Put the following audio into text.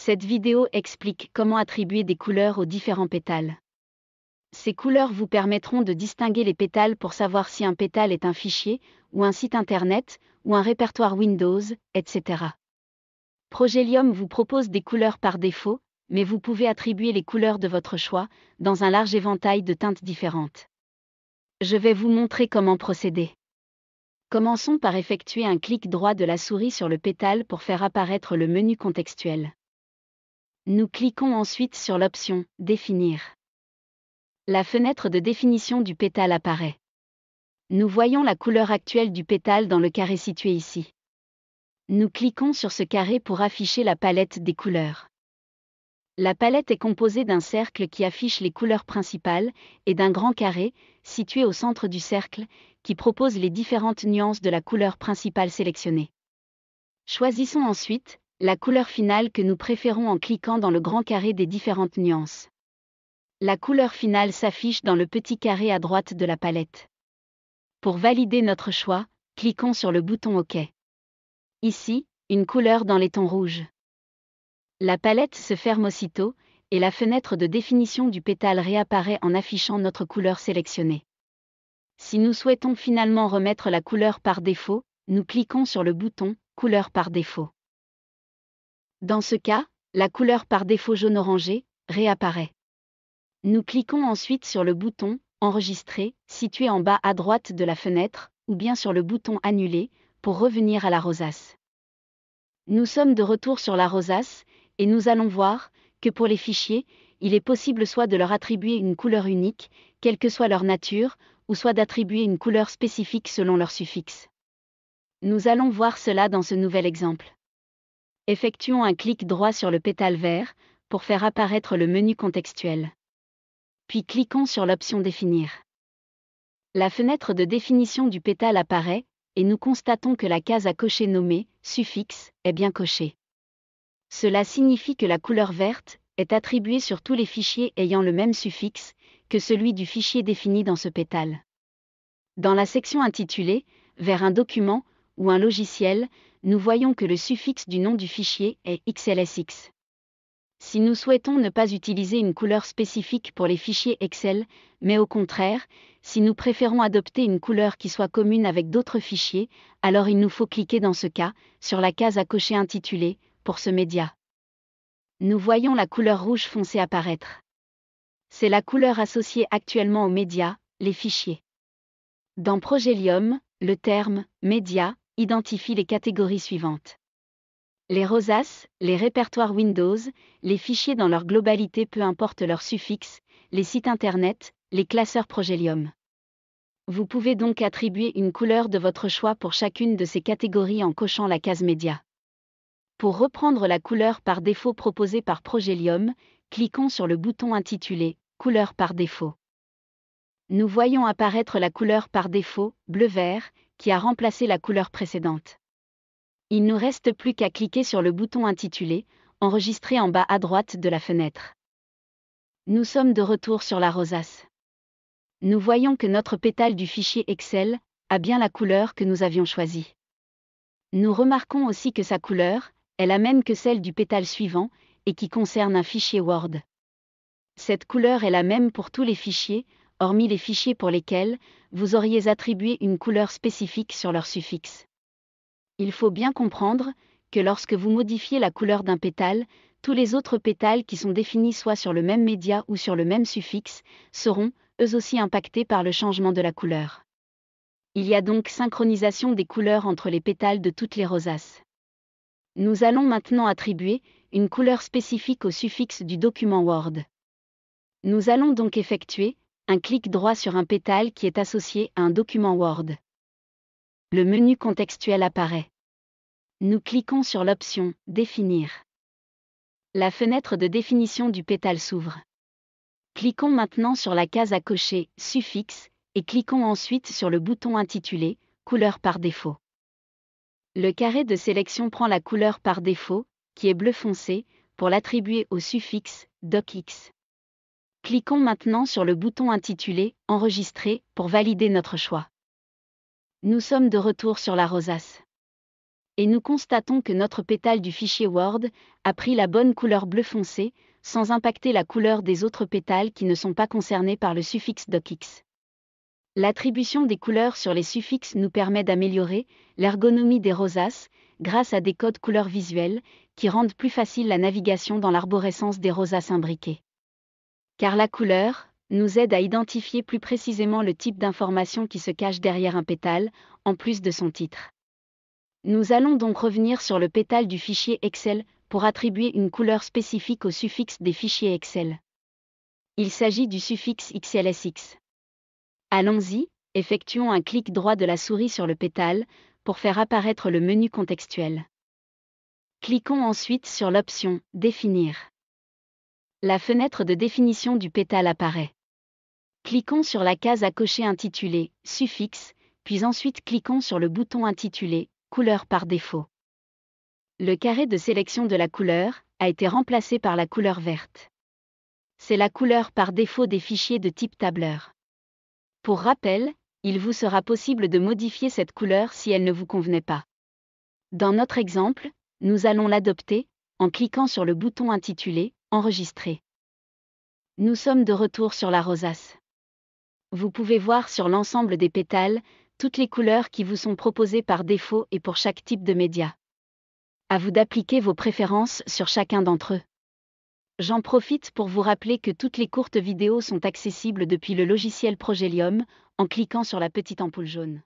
Cette vidéo explique comment attribuer des couleurs aux différents pétales. Ces couleurs vous permettront de distinguer les pétales pour savoir si un pétale est un fichier, ou un site internet, ou un répertoire Windows, etc. Progelium vous propose des couleurs par défaut, mais vous pouvez attribuer les couleurs de votre choix, dans un large éventail de teintes différentes. Je vais vous montrer comment procéder. Commençons par effectuer un clic droit de la souris sur le pétale pour faire apparaître le menu contextuel. Nous cliquons ensuite sur l'option « Définir ». La fenêtre de définition du pétale apparaît. Nous voyons la couleur actuelle du pétale dans le carré situé ici. Nous cliquons sur ce carré pour afficher la palette des couleurs. La palette est composée d'un cercle qui affiche les couleurs principales et d'un grand carré, situé au centre du cercle, qui propose les différentes nuances de la couleur principale sélectionnée. Choisissons ensuite la couleur finale que nous préférons en cliquant dans le grand carré des différentes nuances. La couleur finale s'affiche dans le petit carré à droite de la palette. Pour valider notre choix, cliquons sur le bouton OK. Ici, une couleur dans les tons rouges. La palette se ferme aussitôt, et la fenêtre de définition du pétale réapparaît en affichant notre couleur sélectionnée. Si nous souhaitons finalement remettre la couleur par défaut, nous cliquons sur le bouton « Couleur par défaut ». Dans ce cas, la couleur par défaut jaune-orangé réapparaît. Nous cliquons ensuite sur le bouton « Enregistrer » situé en bas à droite de la fenêtre, ou bien sur le bouton « Annuler » pour revenir à la rosace. Nous sommes de retour sur la rosace, et nous allons voir que pour les fichiers, il est possible soit de leur attribuer une couleur unique, quelle que soit leur nature, ou soit d'attribuer une couleur spécifique selon leur suffixe. Nous allons voir cela dans ce nouvel exemple. Effectuons un clic droit sur le pétale vert, pour faire apparaître le menu contextuel. Puis cliquons sur l'option Définir. La fenêtre de définition du pétale apparaît, et nous constatons que la case à cocher nommée « Suffixe » est bien cochée. Cela signifie que la couleur verte est attribuée sur tous les fichiers ayant le même suffixe que celui du fichier défini dans ce pétale. Dans la section intitulée « Vers un document » ou un logiciel, nous voyons que le suffixe du nom du fichier est XLSX. Si nous souhaitons ne pas utiliser une couleur spécifique pour les fichiers Excel, mais au contraire, si nous préférons adopter une couleur qui soit commune avec d'autres fichiers, alors il nous faut cliquer dans ce cas, sur la case à cocher intitulée « Pour ce média ». Nous voyons la couleur rouge foncé apparaître. C'est la couleur associée actuellement aux médias, les fichiers. Dans Progelium, le terme « média » identifie les catégories suivantes. Les rosaces, les répertoires Windows, les fichiers dans leur globalité peu importe leur suffixe, les sites internet, les classeurs Progelium. Vous pouvez donc attribuer une couleur de votre choix pour chacune de ces catégories en cochant la case média. Pour reprendre la couleur par défaut proposée par Progelium, cliquons sur le bouton intitulé « Couleur par défaut ». Nous voyons apparaître la couleur par défaut, bleu-vert, qui a remplacé la couleur précédente. Il ne nous reste plus qu'à cliquer sur le bouton intitulé « Enregistrer » en bas à droite de la fenêtre. Nous sommes de retour sur la rosace. Nous voyons que notre pétale du fichier Excel a bien la couleur que nous avions choisie. Nous remarquons aussi que sa couleur est la même que celle du pétale suivant et qui concerne un fichier Word. Cette couleur est la même pour tous les fichiers, hormis les fichiers pour lesquels vous auriez attribué une couleur spécifique sur leur suffixe. Il faut bien comprendre que lorsque vous modifiez la couleur d'un pétale, tous les autres pétales qui sont définis soit sur le même média ou sur le même suffixe seront, eux aussi impactés par le changement de la couleur. Il y a donc synchronisation des couleurs entre les pétales de toutes les rosaces. Nous allons maintenant attribuer une couleur spécifique au suffixe du document Word. Nous allons donc effectuer un clic droit sur un pétale qui est associé à un document Word. Le menu contextuel apparaît. Nous cliquons sur l'option « Définir ». La fenêtre de définition du pétale s'ouvre. Cliquons maintenant sur la case à cocher « Suffixe » et cliquons ensuite sur le bouton intitulé « Couleur par défaut ». Le carré de sélection prend la couleur par défaut, qui est bleu foncé, pour l'attribuer au suffixe « docx ». Cliquons maintenant sur le bouton intitulé « Enregistrer » pour valider notre choix. Nous sommes de retour sur la rosace. Et nous constatons que notre pétale du fichier Word a pris la bonne couleur bleu foncé, sans impacter la couleur des autres pétales qui ne sont pas concernés par le suffixe docx. L'attribution des couleurs sur les suffixes nous permet d'améliorer l'ergonomie des rosaces grâce à des codes couleurs visuels qui rendent plus facile la navigation dans l'arborescence des rosaces imbriquées. Car la couleur nous aide à identifier plus précisément le type d'information qui se cache derrière un pétale, en plus de son titre. Nous allons donc revenir sur le pétale du fichier Excel pour attribuer une couleur spécifique au suffixe des fichiers Excel. Il s'agit du suffixe XLSX. Allons-y, effectuons un clic droit de la souris sur le pétale pour faire apparaître le menu contextuel. Cliquons ensuite sur l'option « Définir ». La fenêtre de définition du pétale apparaît. Cliquons sur la case à cocher intitulée « Suffixe », puis ensuite cliquons sur le bouton intitulé « Couleur par défaut ». Le carré de sélection de la couleur a été remplacé par la couleur verte. C'est la couleur par défaut des fichiers de type tableur. Pour rappel, il vous sera possible de modifier cette couleur si elle ne vous convenait pas. Dans notre exemple, nous allons l'adopter en cliquant sur le bouton intitulé « Enregistrer ». Nous sommes de retour sur la rosace. Vous pouvez voir sur l'ensemble des pétales toutes les couleurs qui vous sont proposées par défaut et pour chaque type de média. À vous d'appliquer vos préférences sur chacun d'entre eux. J'en profite pour vous rappeler que toutes les courtes vidéos sont accessibles depuis le logiciel Progelium, en cliquant sur la petite ampoule jaune.